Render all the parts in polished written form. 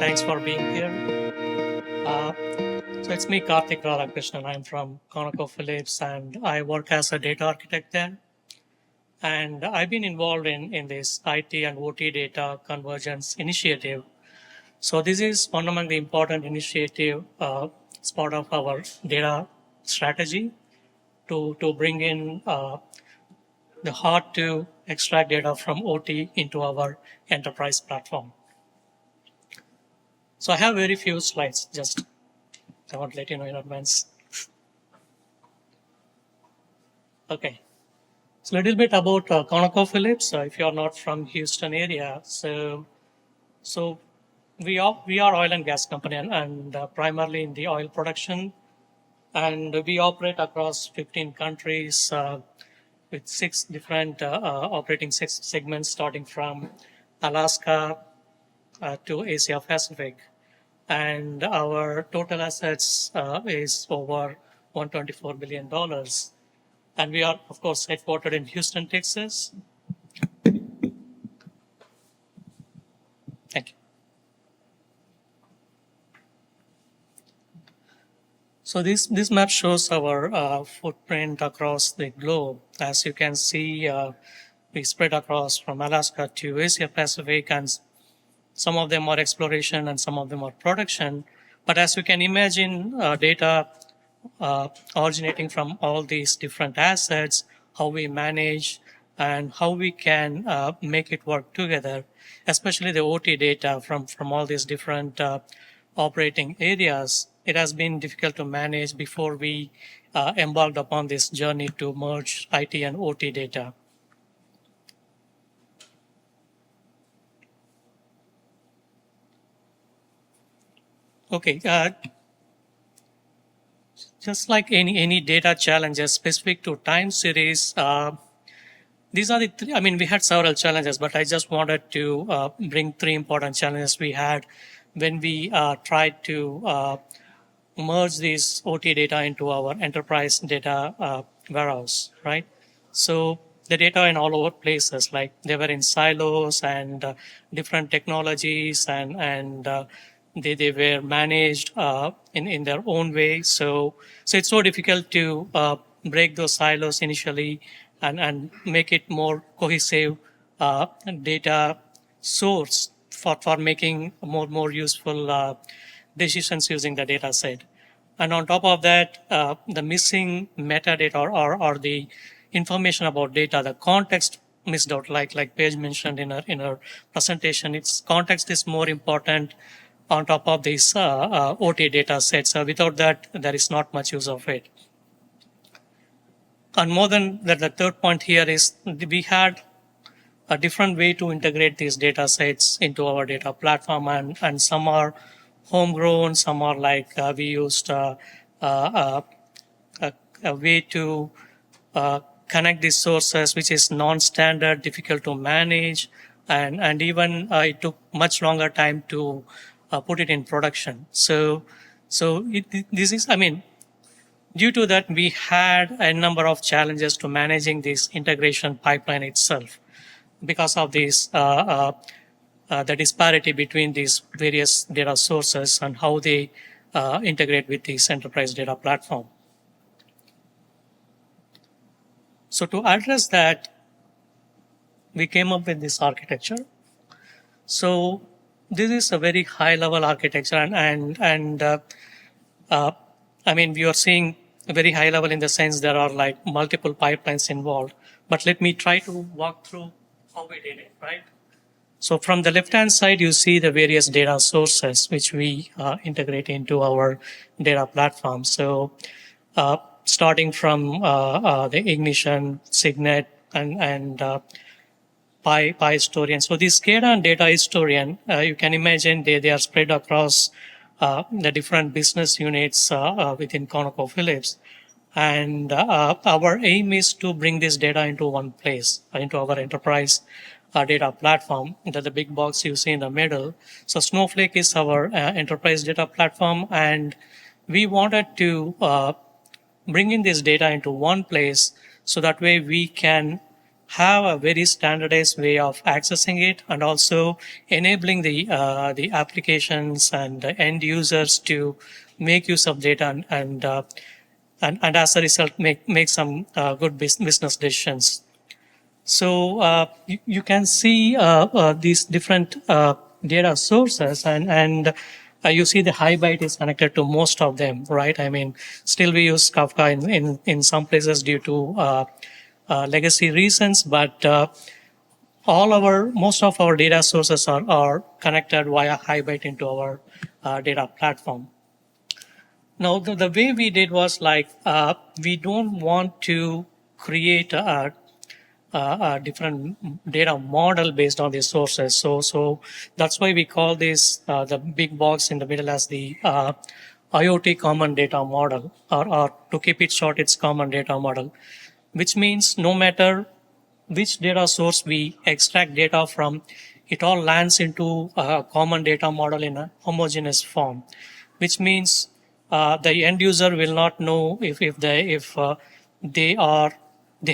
Thanks for being here. So it's me, Karthik Radhakrishnan. I'm from ConocoPhillips and I work as a data architect there. And I've been involved in this IT and OT data convergence initiative. So this is one among the important initiative. It's part of our data strategy to bring in the hard to extract data from OT into our enterprise platform. So I have very few slides, just I want to let you know in advance. Okay. So a little bit about ConocoPhillips. If you're not from Houston area, so we are oil and gas company and primarily in the oil production, and we operate across 15 countries with 6 different operating segments, starting from Alaska to Asia Pacific. And our total assets is over $124 billion. And we are, of course, headquartered in Houston, Texas. Thank you. So this map shows our footprint across the globe. As you can see, we spread across from Alaska to Asia Pacific, and some of them are exploration and some of them are production. But as you can imagine, data originating from all these different assets, how we manage and how we can make it work together, especially the OT data from all these different operating areas. It has been difficult to manage before we embarked upon this journey to merge IT and OT data. Okay, just like any data challenges specific to time series, these are the three. I mean, we had several challenges, but I just wanted to bring 3 important challenges we had when we tried to merge these OT data into our enterprise data warehouse, right? So the data in all over places, like they were in silos and different technologies and they were managed in their own way. So it's so difficult to break those silos initially and make it more cohesive data source for making more useful decisions using the data set. And on top of that, the missing metadata or the information about data, the context missed out, like Paige mentioned in her presentation. Its context is more important on top of these OT data sets. Without that, there is not much use of it. And more than that, the third point here is we had a different way to integrate these data sets into our data platform, and some are homegrown, some are like we used a way to connect these sources, which is non-standard, difficult to manage, and even it took much longer time to put it in production. So this is, I mean, due to that, we had a number of challenges to managing this integration pipeline itself because of this, the disparity between these various data sources and how they integrate with this enterprise data platform. So to address that, we came up with this architecture. So this is a very high level architecture and I mean, we are seeing a very high level in the sense there are like multiple pipelines involved, but let me try to walk through how we did it, right? So from the left-hand side, you see the various data sources which we integrate into our data platform. So starting from the Ignition, Signet, and PyHistorian. So this SCADA and data historian, you can imagine they are spread across the different business units within ConocoPhillips. And our aim is to bring this data into one place, into our enterprise data platform, the big box you see in the middle. So Snowflake is our enterprise data platform, and we wanted to bring in this data into one place so that way we can have a very standardized way of accessing it and also enabling the applications and the end users to make use of data and as a result make some good business decisions. So you can see these different data sources, and you see the HighByte is connected to most of them, right? I mean, still we use Kafka in some places due to legacy reasons, but most of our data sources are connected via HighByte into our data platform. Now, the way we did was like we don't want to create a different data model based on these sources. So that's why we call this the big box in the middle as the IoT Common Data Model, or to keep it short, it's Common Data Model, which means no matter which data source we extract data from, it all lands into a common data model in a homogeneous form, which means the end user will not know if they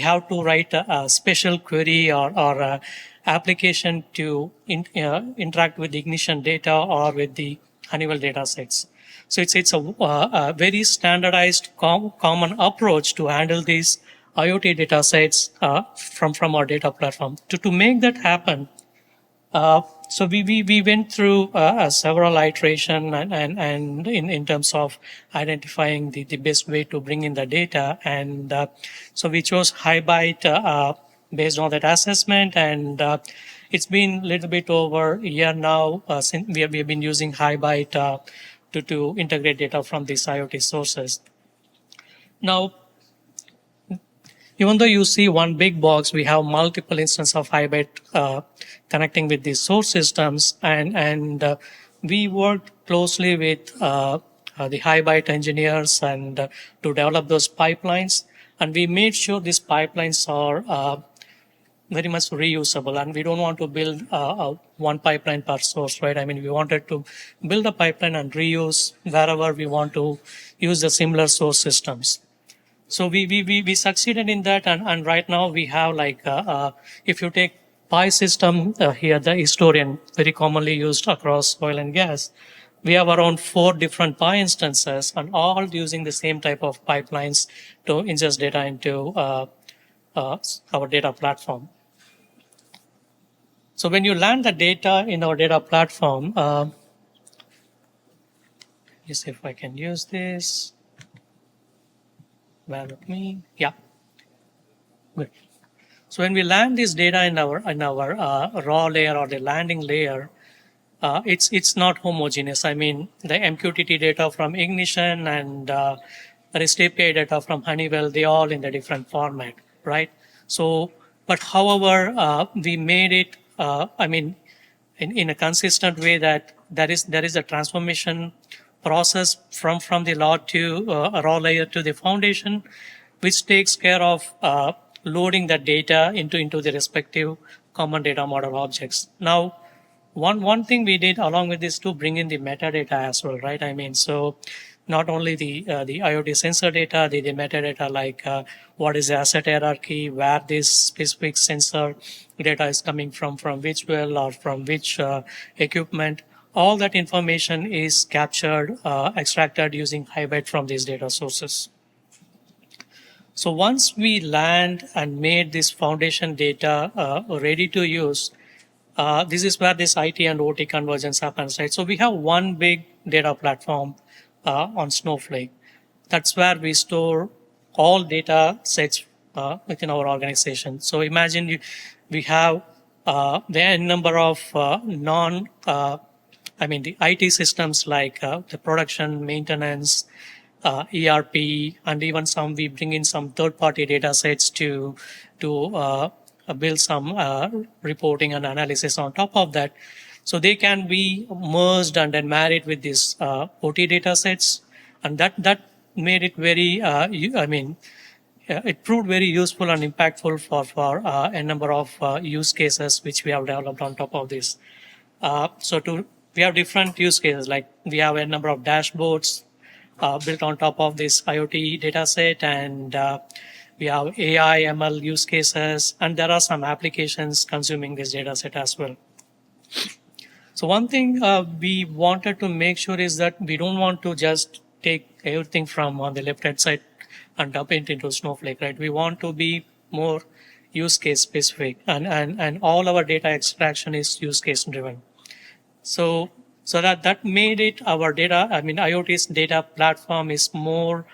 have to write a special query or a application to interact with the Ignition data or with the Honeywell data sets. So it's a very standardized common approach to handle these IoT data sets from our data platform. To make that happen, so we went through several iteration and in terms of identifying the best way to bring in the data. And so we chose HighByte based on that assessment. And it's been a little bit over a year now since we have been using HighByte to integrate data from these IoT sources. Now, even though you see one big box, we have multiple instances of HighByte connecting with these source systems, and we worked closely with the HighByte engineers and to develop those pipelines, and we made sure these pipelines are very much reusable, and we don't want to build one pipeline per source, right? I mean, we wanted to build a pipeline and reuse wherever we want to use the similar source systems. So we succeeded in that, and right now we have like if you take Pi system here, the historian very commonly used across oil and gas, we have around 4 different Pi instances, and all using the same type of pipelines to ingest data into our data platform. So when you land the data in our data platform, let me see if I can use this. Bear with me. Yeah. Good. So when we land this data in our raw layer or the landing layer, it's not homogeneous. I mean, the MQTT data from Ignition and REST API data from Honeywell, they all in the different format, right? So, but however, we made it. I mean, in a consistent way that there is a transformation process from the log to a raw layer to the foundation, which takes care of loading the data into the respective common data model objects. Now, one thing we did along with this to bring in the metadata as well, right? I mean, so not only the IoT sensor data, the metadata like what is the asset hierarchy, where this specific sensor data is coming from which well or from which equipment. All that information is captured, extracted using HighByte from these data sources. So once we land and made this foundation data ready to use, this is where this IT and OT convergence happens, right? So we have one big data platform on Snowflake. That's where we store all data sets within our organization. So imagine we have the n number of the IT systems like the production, maintenance, ERP, and even we bring in some third-party data sets to build some reporting and analysis on top of that. So they can be merged and then married with these OT data sets, and that made it very. It proved very useful and impactful for a number of use cases which we have developed on top of this. We have different use cases, like we have a number of dashboards built on top of this IoT data set, and We have AI, ML use cases, and there are some applications consuming this data set as well. So one thing we wanted to make sure is that we don't want to just take everything from on the left-hand side and dump it into Snowflake, right? We want to be more use case specific, and all our data extraction is use case driven. So that made it our data. I mean, IoT's data platform is more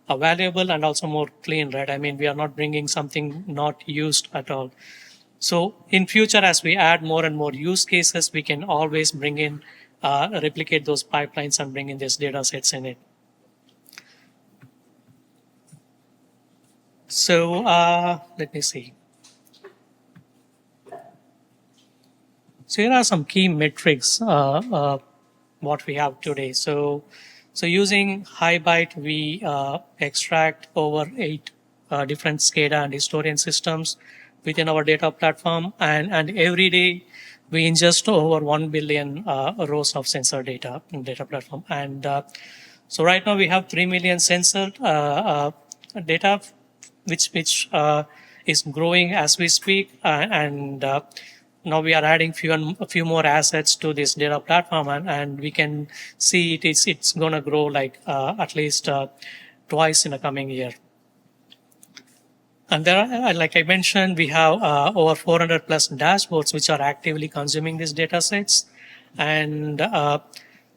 valuable and also more clean, right? I mean, we are not bringing something not used at all. So in future, as we add more and more use cases, we can always bring in, replicate those pipelines and bring in these data sets in it. So let me see. So here are some key metrics, what we have today. So using HighByte, we extract over 8 different SCADA and historian systems within our data platform. And every day we ingest over 1 billion rows of sensor data in data platform. And so right now we have 3 million sensor data, which is growing as we speak. And now we are adding a few more assets to this data platform, and we can see it's going to grow like at least twice in the coming year. And there are, like I mentioned, we have over 400 plus dashboards which are actively consuming these data sets. And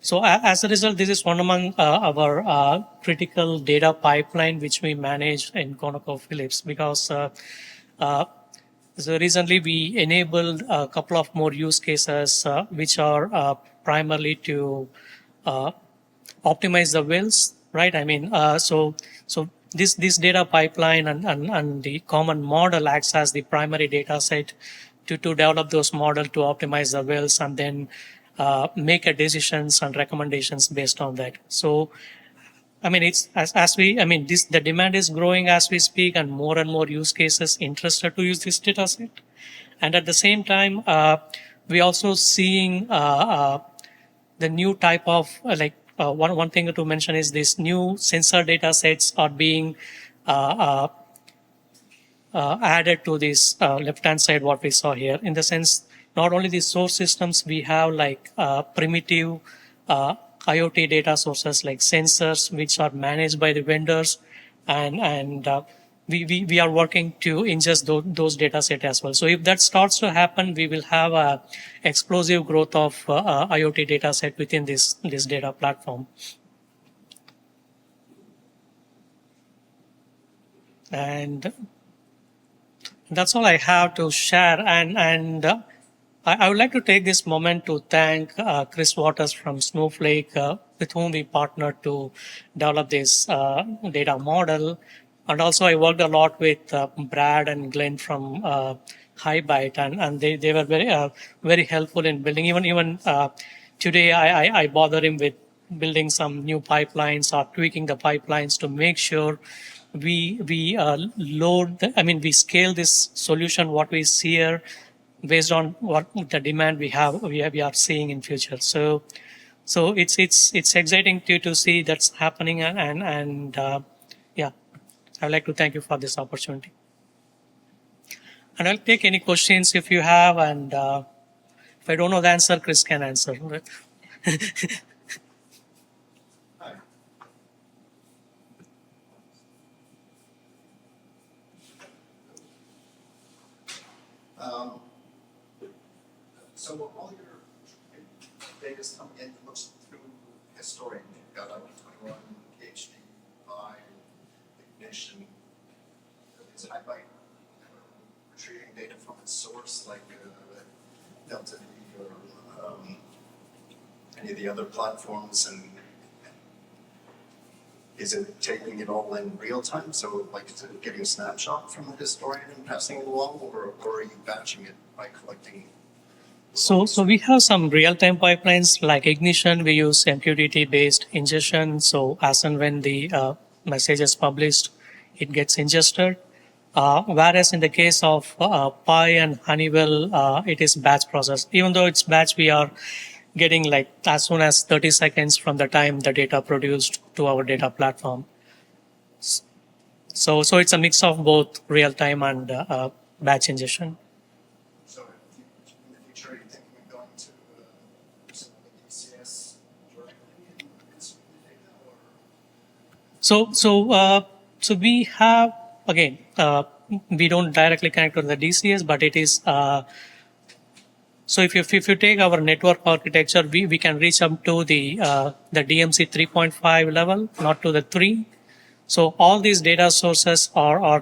so as a result, this is one among our critical data pipeline which we manage in ConocoPhillips, because so recently we enabled a couple of more use cases which are primarily to optimize the wells, right? I mean, so this data pipeline and the common model acts as the primary data set to develop those models to optimize the wells and then make a decisions and recommendations based on that. So I mean, it's the demand is growing as we speak, and more use cases interested to use this data set. And at the same time, we also seeing the new type of one thing to mention is this new sensor data sets are being added to this left-hand side, what we saw here, in the sense not only the source systems, we have like primitive IoT data sources like sensors, which are managed by the vendors, and we are working to ingest those data set as well. So if that starts to happen, we will have a explosive growth of IoT data set within this data platform. And that's all I have to share. And I would like to take this moment to thank Chris Waters from Snowflake, with whom we partnered to develop this data model. And also I worked a lot with Brad and Glenn from HighByte, and they were very helpful in building. Even today I bother him with building some new pipelines or tweaking the pipelines to make sure we scale this solution, what we see here, based on what the demand we are seeing in future. So it's exciting to see that's happening, and yeah, I'd like to thank you for this opportunity. And I'll take any questions if you have, and if I don't know the answer, Chris can answer. So all your data's coming in, it looks through historian. You've got IoT PhD, ignition. Is HighByte retrieving data from its source, like Delta V or any of the other platforms, and is it taking it all in real time? So like getting a snapshot from the historian and passing it along, or are you batching it by collecting? So we have some real-time pipelines like Ignition. We use MQTT-based ingestion. So as and when the message is published, it gets ingested. Whereas in the case of Pi and Honeywell, it is batch process. Even though it's batch, we are getting like as soon as 30 seconds from the time the data produced to our data platform. So it's a mix of both real time and batch ingestion. So in the future, are you thinking of going to some of the DCS directly and consuming the data, or? So we have again we don't directly connect to the DCS, but it is so if you take our network architecture, we can reach up to the DMC 3.5 level, not to the 3. So all these data sources are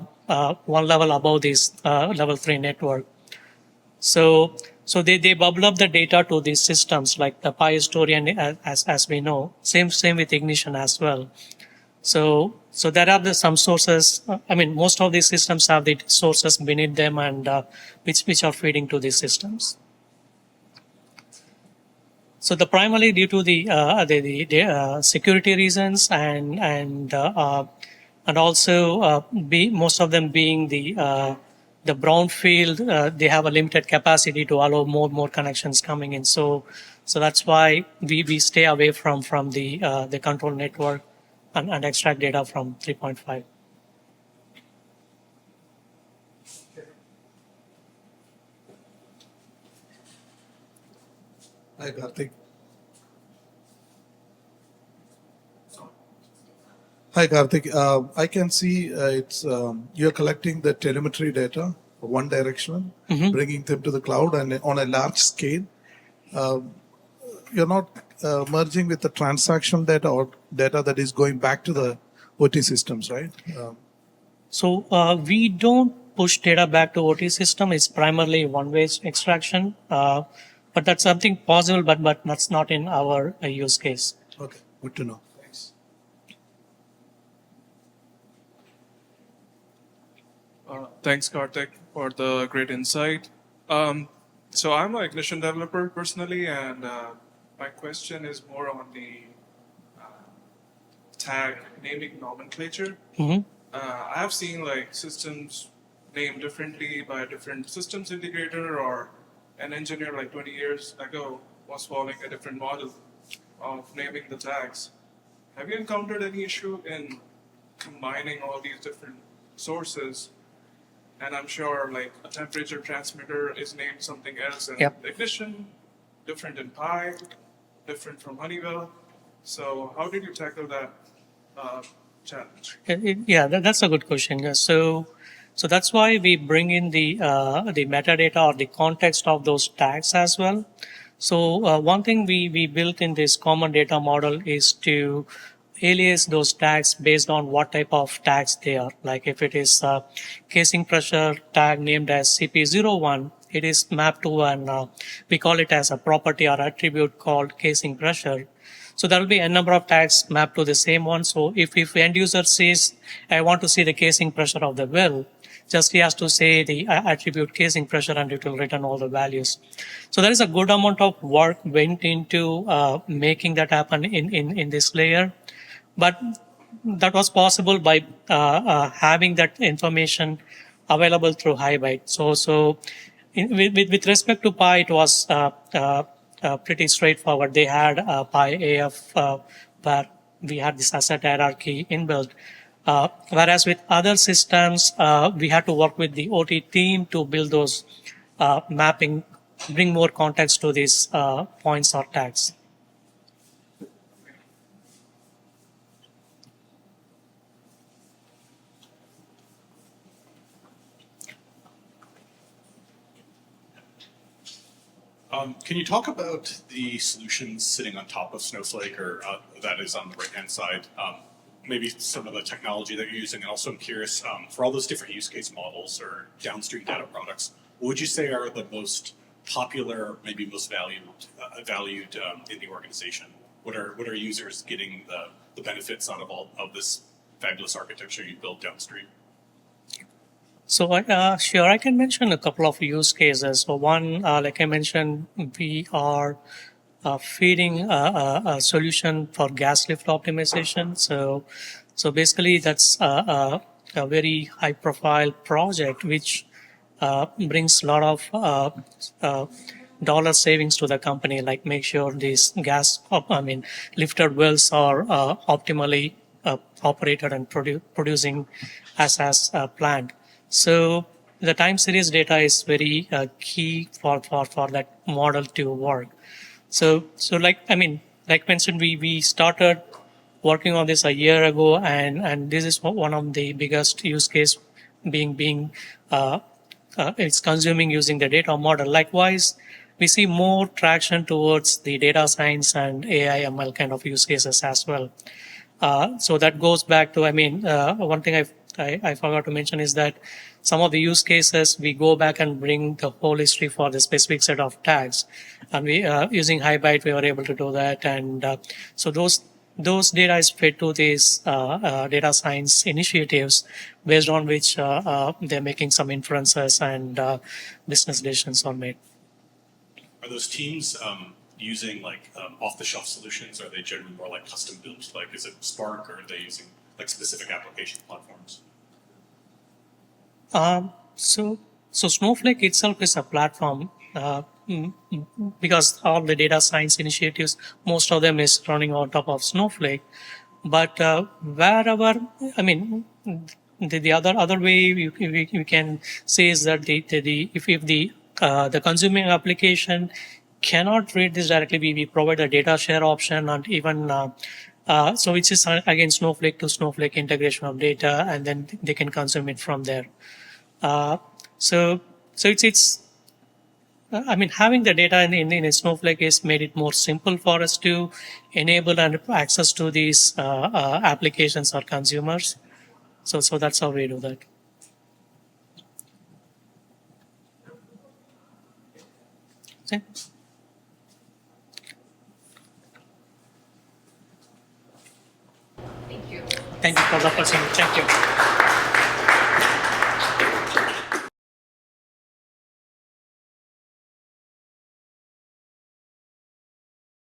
one level above this level 3 network. So they bubble up the data to these systems like the Pi historian as we know. Same with Ignition as well. So there are some sources. I mean, most of these systems have the sources beneath them and which are feeding to these systems. So the primarily due to the security reasons and also most of them being the brownfield, they have a limited capacity to allow more connections coming in. So that's why we stay away from the control network and extract data from 3.5. Hi, Karthik. Hi, Karthik. I can see it's you're collecting the telemetry data, one directional, bringing them to the cloud and on a large scale. You're not merging with the transactional data or data that is going back to the OT systems, right? So we don't push data back to OT system. It's primarily one-way extraction, but that's something possible, but that's not in our use case. Okay, good to know. Thanks. Thanks, Karthik, for the great insight. So I'm an Ignition developer personally, and my question is more on the tag naming nomenclature. Mm-hmm. I have seen like systems named differently by a different systems integrator, or an engineer like 20 years ago was following a different model of naming the tags. Have you encountered any issue in combining all these different sources? And I'm sure like a temperature transmitter is named something else in Yep. Ignition, different in Pi, different from Honeywell. So how did you tackle that challenge? Yeah, that's a good question. Yeah, so that's why we bring in the metadata or the context of those tags as well. So one thing we built in this common data model is to alias those tags based on what type of tags they are. Like if it is casing pressure tag named as CP01, it is mapped to we call it as a property or attribute called casing pressure. So there will be a number of tags mapped to the same one. So if end user says, I want to see the casing pressure of the well, just he has to say the attribute casing pressure and it will return all the values. So there is a good amount of work went into making that happen in this layer. But that was possible by having that information available through HighByte. So with respect to Pi, it was pretty straightforward. They had Pi AF where we had this asset hierarchy inbuilt. Whereas with other systems, we had to work with the OT team to build those mapping, bring more context to these points or tags. Can you talk about the solutions sitting on top of Snowflake, or that is on the right-hand side? Maybe some of the technology that you're using, and also I'm curious, for all those different use case models or downstream data products, what would you say are the most popular, maybe most valued in the organization? What are users getting the benefits out of all of this fabulous architecture you built downstream? So, sure, I can mention a couple of use cases. So, one, like I mentioned, we are feeding a solution for gas lift optimization. So basically, that's a very high-profile project which brings a lot of dollar savings to the company. Like make sure these lifted wells are optimally operated and producing as planned. So the time series data is very key for that model to work. So like mentioned, we started working on this a year ago, and this is one of the biggest use case being it's consuming using the data model. Likewise, we see more traction towards the data science and AI ML kind of use cases as well. So that goes back to, one thing I forgot to mention is that some of the use cases, we go back and bring the whole history for the specific set of tags. And we, using HighByte, we were able to do that. And so those data is fed to these data science initiatives based on which they're making some inferences and business decisions are made. Are those teams using like off-the-shelf solutions? Or are they generally more like custom built? Like, is it Spark, or are they using like specific application platforms? So Snowflake itself is a platform because all the data science initiatives, most of them is running on top of Snowflake. But wherever, the other way you can say is that if the consuming application cannot read this directly, we provide a data share option, and even so which is again Snowflake to Snowflake integration of data, and then they can consume it from there. So it's having the data in Snowflake has made it more simple for us to enable and access to these applications or consumers. So that's how we do that. Okay. Thank you. Thank you for the opportunity. Thank you.